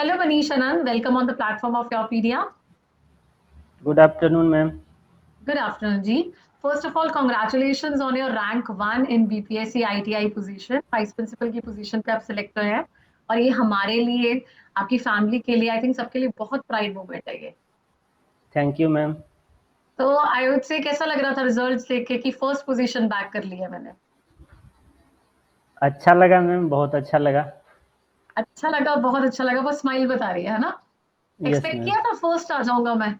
Hello, Manish Anand. Welcome on the platform of Yourpedia. Good afternoon, ma'am. Good afternoon, Ji. First of all, congratulations on your rank 1 in BPSC ITI position. Vice principal की position पे आप select हुए हैं और ये हमारे लिए, आपकी फैमिली के लिए, आई थिंक सबके लिए बहुत प्राइड मोमेंट है ये। Thank you, ma'am. तो आई वुड से कैसा लग रहा था रिजल्ट्स देख के कि फर्स्ट पोजीशन बैक कर ली है मैंने? अच्छा लगा मैम, बहुत अच्छा लगा। अच्छा लगा, बहुत अच्छा लगा, वो स्माइल बता रही है ना। Yes expect ma'am. किया था फर्स्ट आ जाऊंगा मैं?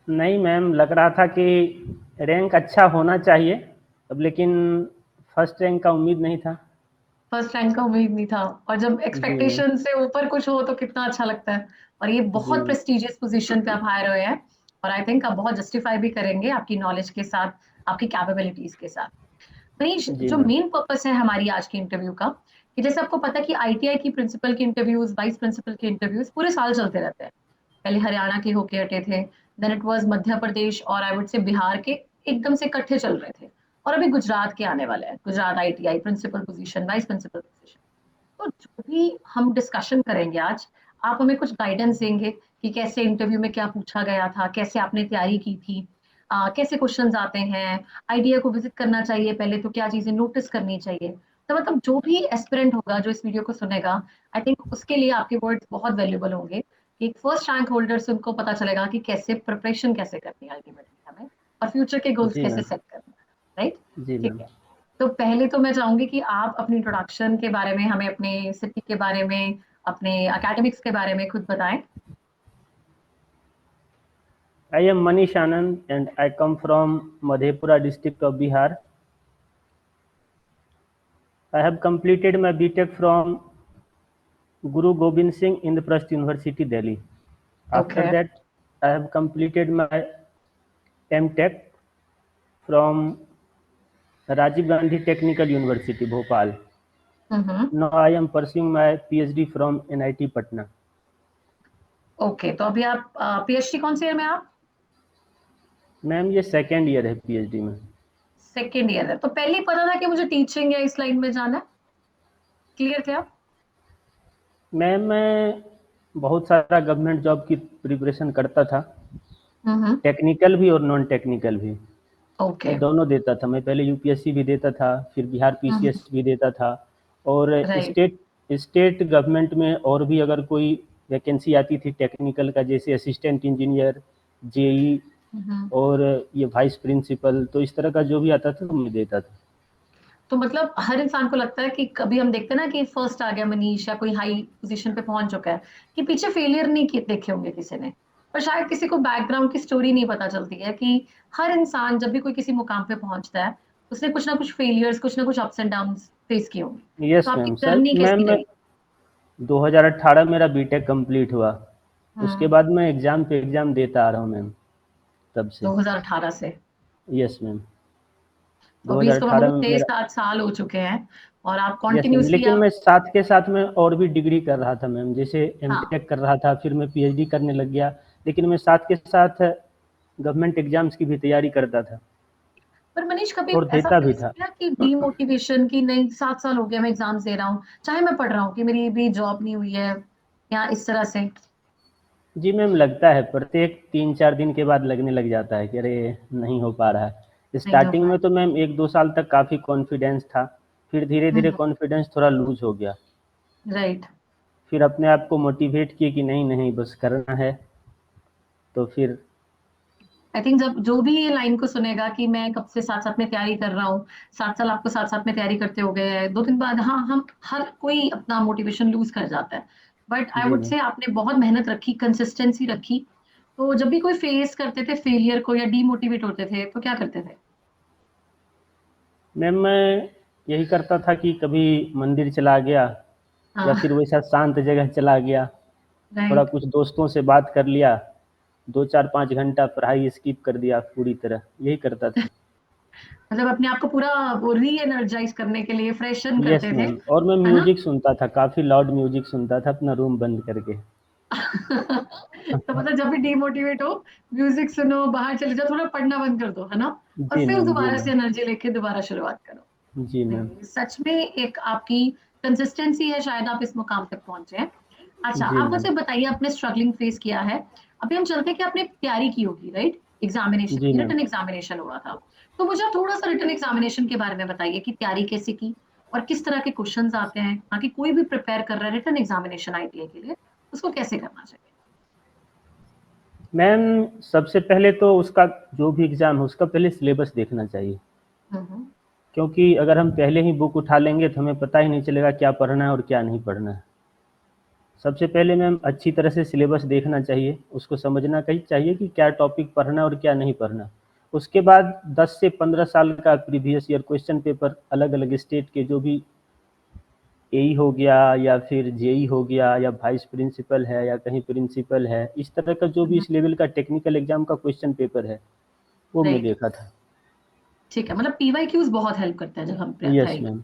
नहीं मैम, लग रहा था कि रैंक अच्छा होना चाहिए, अब लेकिन फर्स्ट रैंक का उम्मीद नहीं था। फर्स्ट रैंक का उम्मीद नहीं था, और जब जी मैम। एक्सपेक्टेशन से ऊपर कुछ हो तो कितना अच्छा लगता है। और ये जी बहुत मैम। प्रेस्टिजियस पोजीशन पे आप हायर हुए हैं, और आई थिंक आप बहुत जस्टिफाई भी करेंगे आपकी नॉलेज के साथ, आपकी कैपेबिलिटीज के साथ। मनीष, जी जो मैम। मेन पर्पस है हमारी आज की इंटरव्यू का, कि जैसे आपको पता है कि आईटीआई की प्रिंसिपल की इंटरव्यूज, वाइस प्रिंसिपल की इंटरव्यूज पूरे साल चलते रहते हैं। पहले हरियाणा के होके हटे थे, then it was Madhya Pradesh और आई वुड से बिहार के, एकदम से इकट्ठे चल रहे थे। और अभी गुजरात के आने वाले हैं, Gujarat ITI principal position, vice principal position. तो जो भी हम डिस्कशन करेंगे आज, आप हमें कुछ गाइडेंस देंगे कि कैसे इंटरव्यू में क्या पूछा गया था, कैसे आपने तैयारी की थी, कैसे क्वेश्चंस आते हैं, आइडिया को विजिट करना चाहिए पहले तो क्या चीजें नोटिस करनी चाहिए। तो मतलब जो भी एस्पिरेंट होगा जो इस वीडियो को सुनेगा, आई थिंक उसके लिए आपके वर्ड्स बहुत वैल्यूबल होंगे, कि एक फर्स्ट रैंक होल्डर से उनको पता चलेगा कि कैसे प्रिपरेशन कैसे करनी है अल्टीमेटली हमें, और फ्यूचर के गोल्स जी कैसे मैम। सेट करना है, राइट? जी ठीक मैम। है। तो पहले तो मैं चाहूंगी कि आप अपनी इंट्रोडक्शन के बारे में हमें, अपने सिटी के बारे में, अपने एकेडमिक्स के बारे में खुद बताएं। I am Manish Anand and I come from Madhepura district of Bihar. I have completed my BTech from Guru Gobind Singh Indraprasth University, Delhi. After okay. that, I have completed my MTech from Rajiv Gandhi Technical University, Bhopal. Hmm. Now I am pursuing my PhD from NIT Patna. Okay, तो अभी आप PhD कौन से year में हैं आप? Ma'am ये second year है पीएचडी में। सेकेंड ईयर है, तो पहले ही पता था कि मुझे टीचिंग या इस लाइन में जाना है? क्लियर थे आप? मैम मैं बहुत सारा गवर्नमेंट जॉब की प्रिपरेशन करता था, हम्म। टेक्निकल भी और नॉन टेक्निकल भी। ओके। मैं दोनों देता था, मैं पहले यूपीएससी भी देता था, फिर बिहार हम्म। पीसीएस भी देता था, और राइट। स्टेट स्टेट गवर्नमेंट में और भी अगर कोई वैकेंसी आती थी टेक्निकल का, जैसे असिस्टेंट इंजीनियर, जेई हम्म। और ये वाइस प्रिंसिपल, तो इस तरह का जो भी आता था तो मैं देता था। तो मतलब हर इंसान को लगता है कि कभी हम देखते हैं ना कि फर्स्ट आ गया मनीष या कोई हाई पोजीशन पे पहुंच चुका है, कि पीछे फेलियर नहीं देखे होंगे किसी ने, पर शायद किसी को बैकग्राउंड की स्टोरी नहीं पता चलती है कि हर इंसान जब भी कोई किसी मुकाम पे पहुंचता है, उसने कुछ ना कुछ फेलियर्स, कुछ ना कुछ अप्स एंड डाउन्स फेस किए होंगे। तो यस आपकी मैम सर। जर्नी मैम कैसी मैं रही? 2018 मेरा बीटेक कंप्लीट हुआ, उसके हम्म। बाद मैं एग्ज़ाम पे एग्ज़ाम देता आ रहा हूँ मैम, तब से। 2018 से? Yes ma'am. तो अभी इसको 2018 मतलब में मेरा। 6-7 साल हो चुके हैं, और आप यस मैम, कॉन्टिन्यूसली लेकिन आप। मैं साथ के साथ में और भी डिग्री कर रहा था मैम, जैसे हाँ। एमटेक कर रहा था, फिर मैं पीएचडी करने लग गया, लेकिन मैं साथ के साथ गवर्नमेंट एग्जाम्स की भी तैयारी करता था पर मनीष, कभी और ऐसा देता भी फेस था। किया कि डीमोटिवेशन की, नहीं 7 साल हो गया मैं एग्जाम्स दे रहा हूँ, चाहे मैं पढ़ रहा हूँ, कि मेरी भी जॉब नहीं हुई है, या इस तरह से? जी मैम, लगता है प्रत्येक 3-4 दिन के बाद लगने लग जाता है कि अरे नहीं हो पा रहा है। नहीं हो स्टार्टिंग पाया। में तो मैम 1-2 साल तक काफ़ी कॉन्फिडेंस था, फिर धीरे धीरे हम्म। कॉन्फिडेंस थोड़ा लूज हो गया। राइट। फिर अपने आप को मोटिवेट किए कि नहीं नहीं बस करना है, तो फिर। आई थिंक जब जो भी ये लाइन को सुनेगा कि मैं कब से साथ साथ में तैयारी कर रहा हूँ, 7 साल आपको साथ साथ में तैयारी करते हो गए हैं, 2 दिन बाद हाँ हम हर कोई अपना मोटिवेशन लूज कर जाता है। बट आई जी वुड मैम। से आपने बहुत मेहनत रखी, कंसिस्टेंसी रखी। तो जब भी कोई फेस करते थे फेलियर को या डीमोटिवेट होते थे, तो क्या करते थे? मैम मैं यही करता था कि कभी मंदिर चला गया, या हाँ। फिर वैसा शांत जगह चला गया, थोड़ा राइट। कुछ दोस्तों से बात कर लिया, 2-4-5 घंटा पढ़ाई स्किप कर दिया पूरी तरह, यही करता था। मतलब अपने आप को पूरा वो री एनर्जाइज करने के लिए फ्रेशन यस करते थे, मैम, और मैं है ना? म्यूजिक सुनता था, काफ़ी लाउड म्यूजिक सुनता था अपना रूम बंद करके। तो मतलब जब भी डिमोटिवेट हो, म्यूजिक सुनो, बाहर चले जाओ, थोड़ा पढ़ना बंद कर दो, है ना? और जी फिर मैम। जी दोबारा से मैम। एनर्जी लेके दोबारा शुरुआत करो। जी मैम। नहीं, सच में एक आपकी कंसिस्टेंसी है, शायद आप इस मुकाम तक पहुंचे हैं। अच्छा, जी आप मैम। मुझे बताइए, आपने स्ट्रगलिंग फेस किया है। अभी हम चलते हैं कि आपने तैयारी की होगी, राइट? एग्जामिनेशन जी की, मैम। रिटन एग्जामिनेशन हुआ था। तो मुझे आप थोड़ा सा रिटन एग्जामिनेशन के बारे में बताइए कि तैयारी कैसे की और किस तरह के क्वेश्चंस आते हैं, ताकि कोई भी प्रिपेयर कर रहा है रिटन एग्जामिनेशन आईटीआई के लिए, उसको कैसे करना चाहिए। मैम सबसे पहले तो उसका जो भी एग्ज़ाम है उसका पहले सिलेबस देखना चाहिए, हम्म। क्योंकि अगर हम पहले ही बुक उठा लेंगे तो हमें पता ही नहीं चलेगा क्या पढ़ना है और क्या नहीं पढ़ना है। सबसे पहले मैम अच्छी तरह से सिलेबस देखना चाहिए, उसको समझना कहीं चाहिए कि क्या टॉपिक पढ़ना है और क्या नहीं पढ़ना। उसके बाद 10 से 15 साल का प्रीवियस ईयर क्वेश्चन पेपर अलग अलग स्टेट के जो भी एई हो गया या फिर जेई हो गया या वाइस प्रिंसिपल है या कहीं प्रिंसिपल है, इस तरह का जो भी इस लेवल का टेक्निकल एग्जाम का क्वेश्चन पेपर है वो मैं राइट। देखा था। ठीक है, मतलब पीवाईक्यूज बहुत हेल्प करता है जब हम यस तैयारी। मैम।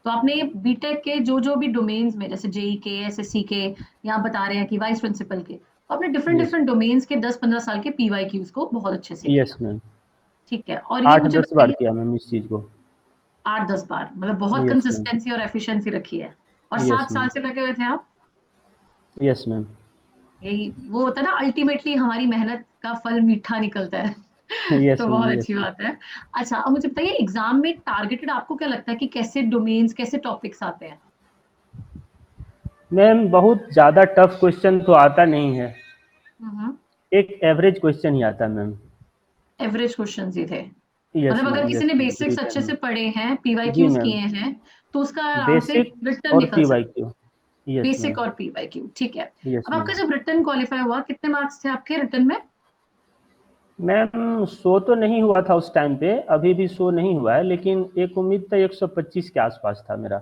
तो आपने बीटेक के जो जो भी डोमेन्स में, जैसे जेई के, एसएससी के, यहाँ बता रहे हैं कि वाइस प्रिंसिपल के, तो आपने डिफरेंट यस। डिफरेंट डोमेन्स के 10-15 साल के पीवाईक्यूज को बहुत अच्छे से यस किया। मैम। ठीक है, और ये मुझे 8-10 बार बताइए। किया मैम इस चीज़ को। 8-10 बार, मतलब बहुत यस मैम। कंसिस्टेंसी और एफिशिएंसी रखी है। और यस 7 साल मैम। से लगे हुए थे आप। Yes ma'am. यही वो होता है ना, अल्टीमेटली हमारी मेहनत का फल मीठा निकलता है। यस तो मैम। बहुत यस अच्छी मैम। बात है। अच्छा, अब मुझे बताइए, एग्जाम में टारगेटेड आपको क्या लगता है कि कैसे डोमेन्स, कैसे टॉपिक्स आते हैं। मैम बहुत ज़्यादा टफ क्वेश्चन तो आता नहीं है, हम्म। एक एवरेज क्वेश्चन ही आता है मैम। एवरेज क्वेश्चंस ही थे। यस मतलब अगर मैम। किसी यस ने मैम, बेसिक्स अच्छे रिटर्न से में। पढ़े हैं, जी पीवाईक्यूज मैम। किए हैं, तो उसका आराम से बेसिक रिटर्न और निकल पीवाई सकता क्यू। है। Yes basic ma'am. और पीवाईक्यू, ठीक है। यस अब मैम। आपका जब रिटर्न क्वालिफाई हुआ, कितने मार्क्स थे आपके रिटर्न में। मैम शो तो नहीं हुआ था उस टाइम पे, अभी भी शो नहीं हुआ है, लेकिन एक उम्मीद था 125 के आसपास था मेरा।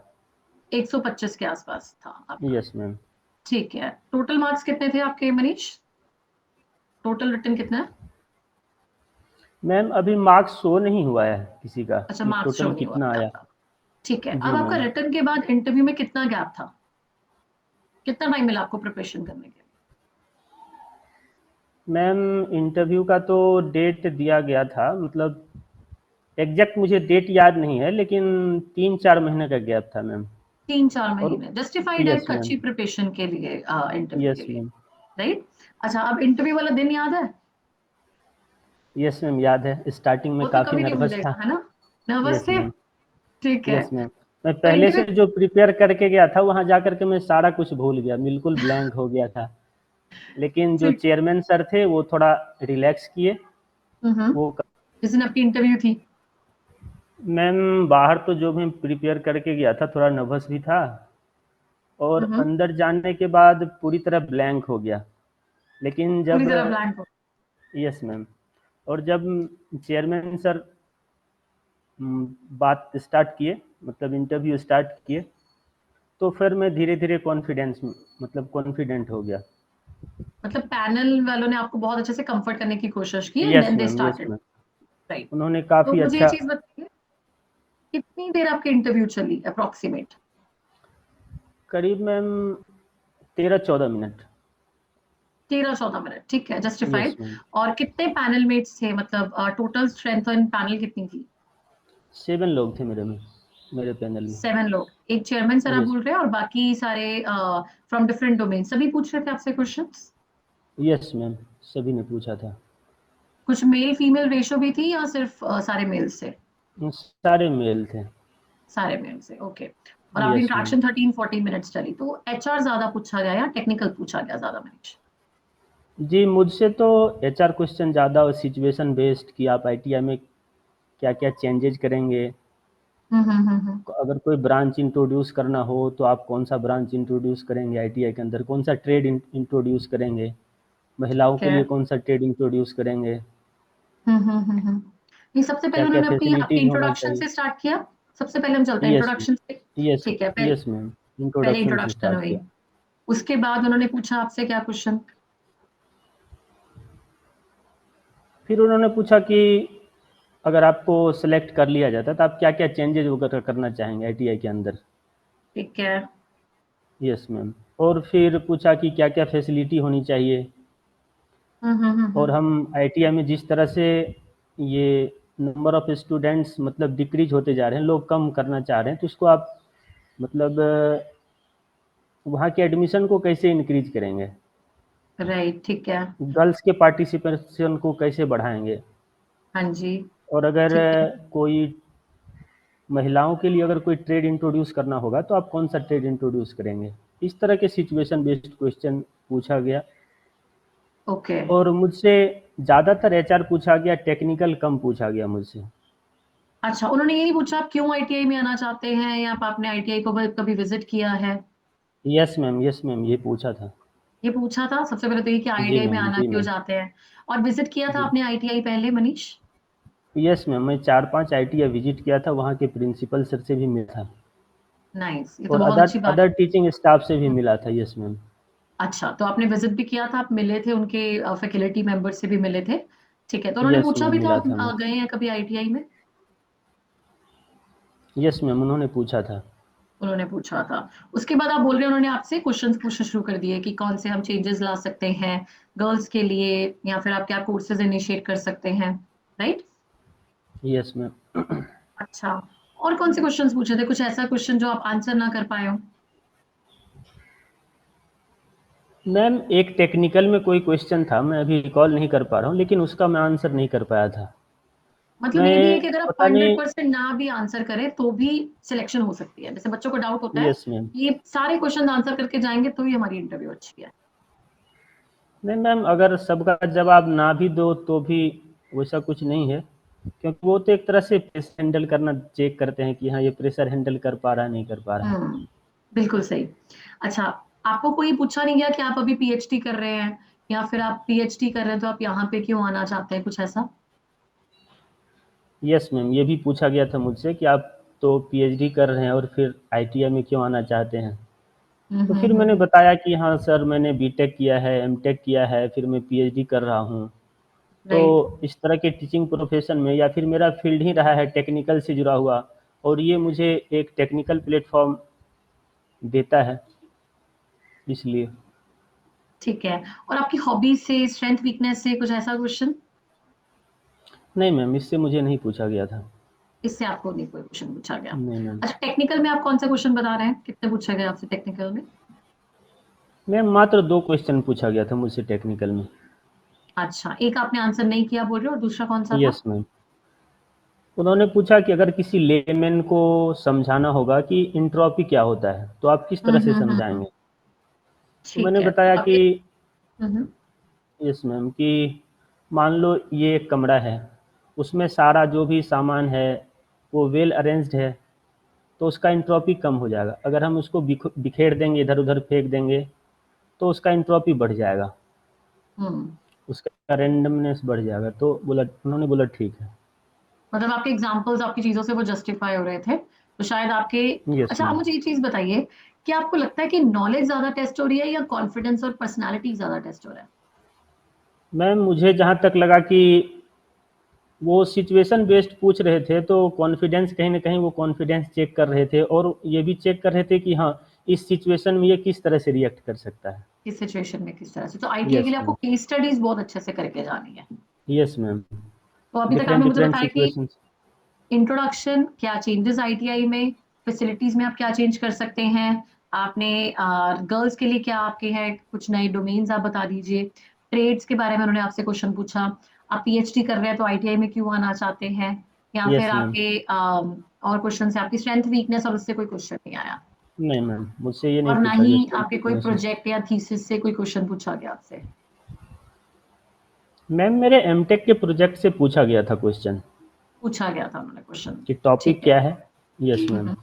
125 के आसपास था आपका। Yes ma'am. ठीक है, टोटल मार्क्स कितने थे आपके मनीष। टोटल रिटर्न कितना है। मैम अभी मार्क्स शो नहीं हुआ है किसी का अच्छा, कि मार्क्स शो टोटल नहीं हुआ कितना है आया। आपका। ठीक है, अब जी आपका मैम। रिटर्न के बाद इंटरव्यू में कितना गैप था, कितना टाइम मिला आपको प्रिपरेशन करने के लिए। मैम इंटरव्यू का तो डेट दिया गया था, मतलब एग्जैक्ट मुझे डेट याद नहीं है, लेकिन 3-4 महीने का गैप था मैम। 3-4 और महीने जस्टिफाइड है यस एक मैम। अच्छी प्रिपरेशन के लिए, इंटरव्यू यस के लिए। मैम। राइट। अच्छा, अब इंटरव्यू वाला दिन याद है। यस मैम याद है, स्टार्टिंग में वो तो काफ़ी कभी नहीं नर्वस था। भूलेगा, है ना। नर्वस यस थे। मैम। ठीक है। Yes ma'am. मैं तो पहले से इंटरव्यू। जो प्रिपेयर करके गया था वहाँ जा कर के मैं सारा कुछ भूल गया, बिल्कुल ब्लैंक हो गया था। लेकिन जो ठीक। चेयरमैन सर थे वो थोड़ा रिलैक्स किए। हम्म। वो जिस दिन आपकी इंटरव्यू थी। मैम बाहर तो जो मैं प्रिपेयर करके गया था थोड़ा नर्वस भी था, और हम्म। अंदर जाने के बाद पूरी तरह ब्लैंक हो गया। लेकिन पूरी जब तरह ब्लैंक हो। यस मैम, और जब चेयरमैन सर बात स्टार्ट किए, मतलब इंटरव्यू स्टार्ट किए, तो फिर मैं धीरे धीरे कॉन्फिडेंस मतलब कॉन्फिडेंट हो गया। मतलब पैनल वालों ने आपको बहुत अच्छे से कंफर्ट करने की कोशिश की and yes then they ma'am. Yes started. Ma'am. Right. उन्होंने तो काफ़ी मुझे ये अच्छा। चीज बताइए, कितनी देर आपकी इंटरव्यू चली अप्रोक्सीमेट। करीब मैम 13-14 मिनट। 13-14 मिनट, ठीक है, यस जस्टिफाइड। मैम। और कितने पैनल मेट्स थे, मतलब टोटल स्ट्रेंथ इन पैनल कितनी थी। 7 लोग थे मेरे में, मेरे पैनल में। 7 लोग, एक चेयरमैन सर आप यस। बोल रहे हैं और बाकी सारे फ्रॉम डिफरेंट डोमेन, सभी पूछ रहे थे आपसे क्वेश्चंस। यस मैम, सभी ने पूछा था। कुछ मेल फीमेल रेशो भी थी या सिर्फ सारे मेल्स थे। सारे मेल थे। सारे मेल से, ओके। और आपकी यस मैम। इंट्रैक्शन 13-14 मिनट्स चली, तो एचआर ज्यादा पूछा गया या टेक्निकल पूछा गया ज्यादा मनीष। जी मुझसे तो एचआर क्वेश्चन ज़्यादा और सिचुएशन बेस्ड कि आप आईटीआई में क्या क्या चेंजेज करेंगे। हम्म। अगर कोई ब्रांच इंट्रोड्यूस करना हो तो आप कौन सा ब्रांच इंट्रोड्यूस करेंगे आईटीआई के अंदर, कौन सा ट्रेड इंट्रोड्यूस करेंगे, महिलाओं ठीक के है। लिए कौन सा ट्रेड इंट्रोड्यूस करेंगे, हम्म। ये सबसे पहले क्या क्या उन्होंने अपनी आपकी फैसिलिटीज़ होना इंट्रोडक्शन चाहिए। से स्टार्ट किया। सबसे पहले हम चलते हैं यस। इंट्रोडक्शन से। यस। ठीक है, पहले यस मैम। पहले इंट्रोडक्शन से इंट्रोडक्शन स्टार्ट हुई। किया। उसके बाद उन्होंने पूछा आपसे क्या क्वेश्चन। फिर उन्होंने पूछा कि अगर आपको सेलेक्ट कर लिया जाता है तो आप क्या क्या चेंजेज वगैरह करना चाहेंगे आईटीआई के अंदर। ठीक है। Yes ma'am. और फिर पूछा कि क्या क्या फैसिलिटी होनी चाहिए। और हम्म। हम आईटीआई में जिस तरह से ये नंबर ऑफ स्टूडेंट्स मतलब डिक्रीज होते जा रहे हैं, लोग कम करना चाह रहे हैं, तो उसको आप मतलब वहाँ के एडमिशन को कैसे इंक्रीज करेंगे, राइट, ठीक है। गर्ल्स के पार्टिसिपेशन को कैसे बढ़ाएंगे, हाँ जी। और अगर ठीक है। कोई महिलाओं के लिए अगर कोई ट्रेड इंट्रोड्यूस करना होगा तो आप कौन सा ट्रेड इंट्रोड्यूस करेंगे। इस तरह के सिचुएशन बेस्ड क्वेश्चन पूछा गया। ओके। और मुझसे ज़्यादातर एचआर पूछा गया, टेक्निकल कम पूछा गया मुझसे। अच्छा, उन्होंने ये नहीं पूछा आप क्यों आईटीआई में आना चाहते हैं, या आपने आईटीआई को कभी विजिट किया है? यस मैम ये पूछा था। ये पूछा था सबसे पहले तो, ये कि जी आईटीआई में मैम, आना जी क्यों मैम। चाहते हैं। और विजिट किया था जी आपने आईटीआई पहले, मनीष? यस मैम, मैं 4-5 आईटीआई विजिट किया था, वहाँ के प्रिंसिपल सर से भी मिला था नाइस, ये तो और बहुत अदर अच्छी बात अदर है। टीचिंग स्टाफ से भी मिला था। Yes ma'am. अच्छा, तो आपने विजिट भी किया था, आप मिले थे उनके फैकल्टी मेंबर से भी मिले थे। ठीक है, तो उन्होंने यस पूछा मैम भी था मिला आप था मैं। गए हैं कभी आईटीआई में? यस मैम उन्होंने पूछा था। उन्होंने पूछा था। उसके बाद आप बोल रहे हैं उन्होंने आपसे क्वेश्चंस पूछना शुरू कर दिए कि कौन से हम चेंजेस ला सकते हैं गर्ल्स के लिए, या फिर आप क्या कोर्सेज इनिशिएट कर सकते हैं, राइट? Yes ma'am. अच्छा, और कौन से क्वेश्चंस पूछे थे, कुछ ऐसा क्वेश्चन जो आप आंसर ना कर पाए हो? मैम एक टेक्निकल में कोई क्वेश्चन था, मैं अभी रिकॉल नहीं कर पा रहा हूँ, लेकिन उसका मैं आंसर नहीं कर पाया था। मतलब ये भी है मैं कि अगर आप पता नहीं। 100% ना भी आंसर करें तो भी सिलेक्शन हो सकती है। जैसे बच्चों को डाउट होता है यस मैम। ये सारे क्वेश्चन आंसर करके जाएंगे तो ही हमारी इंटरव्यू अच्छी है। नहीं मैम, अगर सबका जवाब ना भी दो तो भी वैसा कुछ नहीं है, क्योंकि वो तो एक तरह से प्रेशर हैंडल करना चेक करते हैं कि हाँ ये प्रेशर हैंडल कर पा रहा है नहीं कर पा रहा है। हम्म, बिल्कुल सही। अच्छा, आपको कोई पूछा नहीं गया कि आप अभी पीएचडी कर रहे हैं, या फिर आप पीएचडी कर रहे हैं तो आप यहाँ पे क्यों आना चाहते हैं, कुछ ऐसा? यस मैम ये भी पूछा गया था मुझसे कि आप तो पीएचडी कर रहे हैं और फिर आईटीआई में क्यों आना चाहते हैं। तो फिर मैंने हम्म। बताया कि हाँ सर मैंने बीटेक किया है, एमटेक किया है, फिर मैं पीएचडी कर रहा हूँ। तो राइट। इस तरह के टीचिंग प्रोफेशन में या फिर मेरा फील्ड ही रहा है टेक्निकल से जुड़ा हुआ, और ये मुझे एक टेक्निकल प्लेटफॉर्म देता है, इसलिए। ठीक है, और आपकी हॉबीज से, स्ट्रेंथ वीकनेस से, कुछ ऐसा क्वेश्चन? नहीं मैम इससे मुझे नहीं पूछा गया था। इससे आपको नहीं कोई क्वेश्चन पूछा गया? नहीं मैम। अच्छा, टेक्निकल में आप कौन सा क्वेश्चन बता रहे हैं, कितने पूछा गया आपसे टेक्निकल में? मैम मात्र 2 क्वेश्चन पूछा गया था मुझसे टेक्निकल में। अच्छा, एक आपने आंसर नहीं किया बोल रहे हो, और दूसरा कौन सा था? Yes ma'am. उन्होंने पूछा कि अगर किसी लेमैन को समझाना होगा कि एंट्रोपी क्या होता है तो आप किस तरह से हम्म। समझाएंगे। तो ठीक मैंने है, तो बताया आप कि हम्म। यस मैम कि मान लो ये एक कमरा है, उसमें सारा जो भी सामान है वो वेल अरेंज्ड है, तो उसका एंट्रोपी कम हो जाएगा। अगर हम उसको बिखेर देंगे, इधर उधर फेंक देंगे, तो उसका एंट्रोपी बढ़ जाएगा, हम्म। उसका रैंडमनेस बढ़ जाएगा। तो बोला, उन्होंने बोला ठीक है। मतलब आपके एग्जांपल्स आपकी चीजों से वो जस्टिफाई हो रहे थे, तो शायद आपके। यस अच्छा, आप मैम। मुझे ये चीज बताइए कि आपको लगता है कि नॉलेज ज्यादा टेस्ट हो रही है या कॉन्फिडेंस और पर्सनालिटी ज्यादा टेस्ट हो रहा है? मैम मुझे जहाँ तक लगा कि वो सिचुएशन बेस्ड पूछ रहे थे, तो कॉन्फिडेंस कहीं ना कहीं वो कॉन्फिडेंस चेक कर रहे थे, और ये भी चेक कर रहे थे कि हाँ इस सिचुएशन में ये किस तरह से रिएक्ट कर सकता है। किस सिचुएशन में किस तरह से, तो आईटीआई के यस लिए आपको मैम। केस स्टडीज बहुत अच्छे से करके जानी है। Yes ma'am. तो अभी तक डिफरेंट आपने मुझे डिफरेंट बताया कि सिचुएशंस। इंट्रोडक्शन, क्या चेंजेस आईटीआई में, फैसिलिटीज में आप क्या चेंज कर सकते हैं, आपने गर्ल्स के लिए क्या आपके हैं कुछ नए डोमेन्स आप बता दीजिए, ट्रेड्स के बारे में उन्होंने आपसे क्वेश्चन पूछा, आप पीएचडी कर रहे हैं तो आईटीआई में क्यों आना चाहते हैं, या फिर यस मैम। आपके और क्वेश्चन से आपकी स्ट्रेंथ वीकनेस, और उससे कोई क्वेश्चन नहीं आया, नहीं मैम मुझसे ये नहीं और ना पूछा ही गया स्ट्रेंथ आपके कोई वीकनेस में। प्रोजेक्ट या थीसिस से कोई क्वेश्चन पूछा गया आपसे? मैम मेरे एमटेक के प्रोजेक्ट से पूछा गया था क्वेश्चन पूछा गया था उन्होंने क्वेश्चन? कि टॉपिक ठीक है। क्या है। Yes ma'am. हम्म।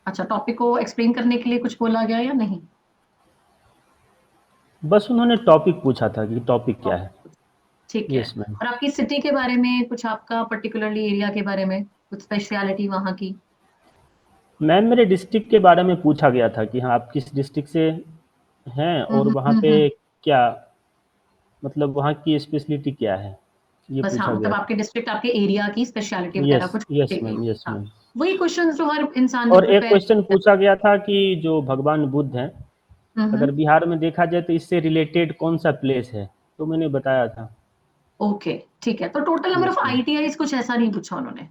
अच्छा, टॉपिक को एक्सप्लेन करने के लिए कुछ बोला गया या नहीं? बस उन्होंने टॉपिक पूछा था कि टॉपिक क्या है। टॉपिक, ठीक है। Yes ma'am. और आपकी सिटी के बारे में कुछ, आपका पर्टिकुलरली एरिया के बारे में कुछ स्पेशलिटी वहाँ की? मैम मेरे डिस्ट्रिक्ट के बारे में पूछा गया था कि हाँ आप किस डिस्ट्रिक्ट से हैं और वहाँ पे हम्म। क्या, मतलब वहाँ की स्पेशलिटी क्या है, ये बस हाँ, पूछा मतलब गया था। आपके डिस्ट्रिक्ट, आपके एरिया की स्पेशलिटी वगैरह यस कुछ यस पूछी गई मैम, थी, यस हाँ। मैम। वही क्वेश्चंस जो हर इंसान जब और एक प्रिपेयर क्वेश्चन करता पूछा गया था कि जो भगवान बुद्ध हैं, है। अगर बिहार में देखा जाए तो इससे रिलेटेड कौन सा प्लेस है, तो मैंने बताया था। ओके, ठीक है, तो total number yes of ma'am. ITI कुछ ऐसा नहीं पूछा उन्होंने?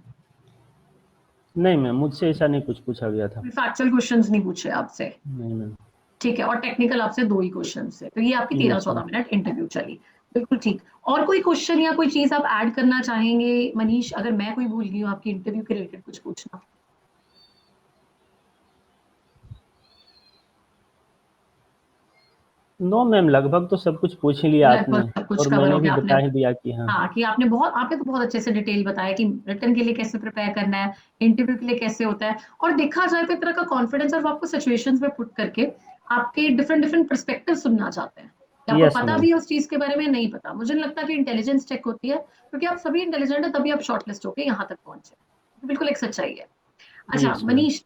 नहीं मैम मुझसे ऐसा नहीं कुछ पूछा गया था। फैक्चुअल क्वेश्चंस नहीं पूछे आपसे? नहीं मैम। ठीक है, और टेक्निकल आपसे 2 ही क्वेश्चन है, तो ये आपकी यस मैम। 13-14 मिनट इंटरव्यू चली। बिल्कुल ठीक। और कोई क्वेश्चन या कोई चीज आप ऐड करना चाहेंगे मनीष, अगर मैं कोई भूल गई हूँ आपकी इंटरव्यू के रिलेटेड कुछ पूछना? नो मैम, लगभग तो सब कुछ पूछ ही लिया आपने, लगभग सब कुछ और कवर मैंने हो भी गया आपने। बता ही दिया कि हाँ। हाँ, कि आपने तो बहुत अच्छे से डिटेल बताया कि रिटर्न के लिए कैसे प्रिपेयर करना है, इंटरव्यू के लिए कैसे होता है, और देखा जाए तो एक तरह का कॉन्फिडेंस, और वो आपको सिचुएशंस में पुट करके आपके डिफरेंट डिफरेंट पर्सपेक्टिव सुनना चाहते हैं कि आपको यस पता मैम। भी है उस चीज के बारे में, नहीं पता। मुझे नहीं लगता कि इंटेलिजेंस चेक होती है, क्योंकि आप सभी इंटेलिजेंट है तभी आप शॉर्टलिस्ट होके यहाँ तक पहुंचे। तो बिल्कुल एक सच्चाई है। अच्छा यस मैम। मनीष,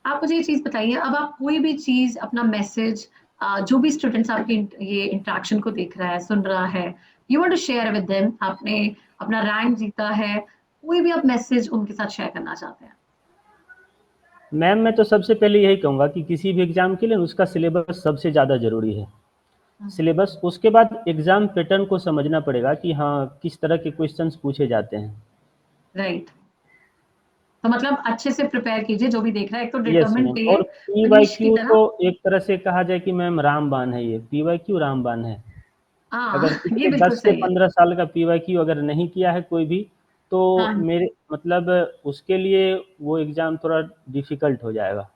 आप मुझे ये चीज बताइए, अब आप कोई भी चीज अपना मैसेज, जो भी स्टूडेंट्स आपकी ये इंटरेक्शन को देख रहा है, सुन रहा है, you want to share with them, आपने अपना रैंक जीता है, कोई भी आप मैसेज उनके साथ शेयर करना चाहते हैं? मैम मैं तो सबसे पहले यही कहूँगा कि किसी भी एग्ज़ाम के लिए उसका सिलेबस सबसे ज़्यादा ज़रूरी है। सिलेबस, उसके बाद एग्ज़ाम पैटर्न को समझना पड़ेगा कि हाँ, किस तरह के क्वेश्चंस पूछे जाते हैं। राइट। तो मतलब अच्छे से प्रिपेयर कीजिए, जो भी देख रहा है, एक तो यस डिटर्मिन्ड मैम। रहिए और मनीष की पीवाईक्यू तो तरह। एक तरह से कहा जाए कि मैम रामबाण है ये, पीवाईक्यू रामबाण है। हाँ अगर ये पिछले बिल्कुल 10 से सही है। 15 साल का पीवाईक्यू अगर नहीं किया है कोई भी, तो हाँ, मेरे मतलब उसके लिए वो एग्ज़ाम थोड़ा डिफ़िकल्ट हो जाएगा।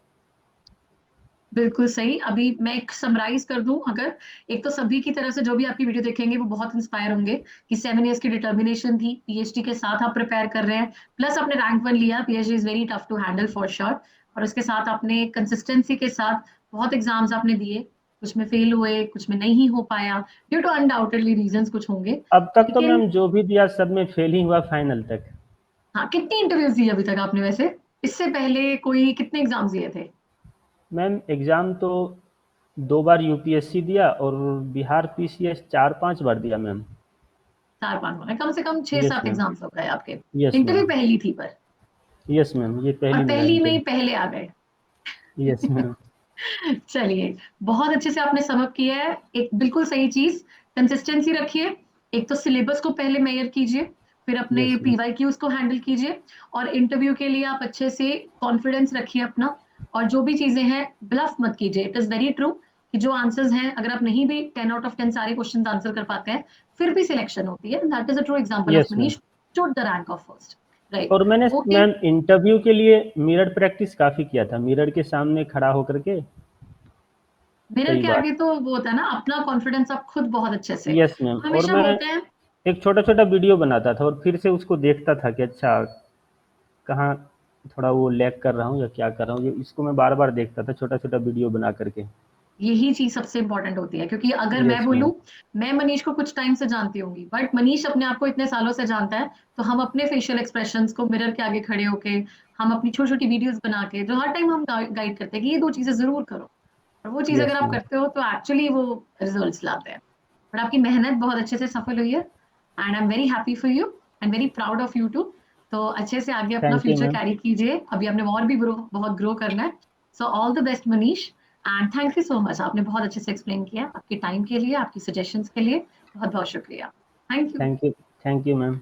बिल्कुल सही। अभी मैं एक समराइज कर दूं, अगर एक तो सभी की तरफ से जो भी आपकी वीडियो देखेंगे वो बहुत इंस्पायर होंगे कि 7 इयर्स की डिटर्मिनेशन थी, पीएचडी के साथ आप प्रिपेयर कर रहे हैं, प्लस आपने रैंक 1 लिया, PhD is very tough to handle for sure, और उसके साथ आपने कंसिस्टेंसी के साथ बहुत एग्जाम्स आपने दिए, कुछ में फेल हुए, कुछ में नहीं हो पाया, ड्यू टू अनडाउटेडली रीजंस कुछ होंगे, अब तक तो लेकिन मैम जो भी दिया सब में फेल ही हुआ फाइनल तक। हाँ। कितनी इंटरव्यूज दी अभी तक आपने वैसे? इससे पहले कोई कितने एग्जाम्स दिए थे? मैम एग्ज़ाम तो 2 बार यूपीएससी दिया और बिहार पीसीएस 4-5 बार दिया मैम। 4-5 बार, कम से कम छह यस सात मैम। एग्जाम्स हो गए आपके। Yes ma'am. इंटरव्यू पहली थी पर, यस मैम, ये और पहली मेरा पहली में ही इंटरव्यू। पहले आ गए। Yes ma'am. चलिए, बहुत अच्छे से आपने समअप किया है, एक बिल्कुल सही चीज, कंसिस्टेंसी रखिए। एक तो सिलेबस को पहले मेजर कीजिए, फिर अपने यस मैम। पीवाईक्यूज को हैंडल कीजिए, और इंटरव्यू के लिए आप अच्छे से कॉन्फिडेंस रखिए अपना, और जो भी चीजें हैं ब्लफ मत कीजिए। इट इज वेरी ट्रू कि जो आंसर्स हैं, अगर आप नहीं भी 10 आउट ऑफ 10 सारे क्वेश्चन आंसर कर पाते हैं, फिर भी सिलेक्शन होती है। That is a true example of yes ma'am. Manish, stood the rank of first. Right. और मैंने ओके। मैम इंटरव्यू के लिए मिरर प्रैक्टिस काफ़ी किया था, मिरर के सामने खड़ा होकर के मिरर कई के बार। आगे तो वो होता है ना, अपना कॉन्फिडेंस आप खुद बहुत अच्छे से, यस मैम। और हमेशा मैं बोलते हैं। एक छोटा-छोटा वीडियो बनाता था और फिर से उसको देखता था कि अच्छा, कहाँ थोड़ा वो लैग कर रहा हूँ या क्या कर रहा हूँ, ये इसको मैं बार-बार देखता था छोटा-छोटा वीडियो बना करके। यही चीज सबसे इंपॉर्टेंट होती है, क्योंकि अगर मैं यस मैम। बोलूं, मैं मनीष को कुछ टाइम से जानती होंगी, बट मनीष अपने आप को इतने सालों से जानता है, तो हम अपने फेशियल एक्सप्रेशंस को मिरर के आगे खड़े होके, हम अपनी छोटी छोटी वीडियोस बना के, जो हर टाइम हम गाइड करते हैं कि ये 2 चीजें जरूर करो, और वो चीज यस अगर आप मैम। करते हो तो एक्चुअली वो रिजल्ट्स लाते हैं। बट आपकी मेहनत बहुत अच्छे से सफल हुई है, and I am very happy for you, and very proud of you too. तो अच्छे से आगे अपना thank you future ma'am. Carry कीजिए, अभी आपने और भी बहुत ग्रो करना है। So all the best Manish, and thank you so much, आपने बहुत अच्छे से एक्सप्लेन किया, आपके टाइम के लिए, आपकी सजेशंस के लिए बहुत बहुत शुक्रिया। Thank you. Thank you. Thank you ma'am.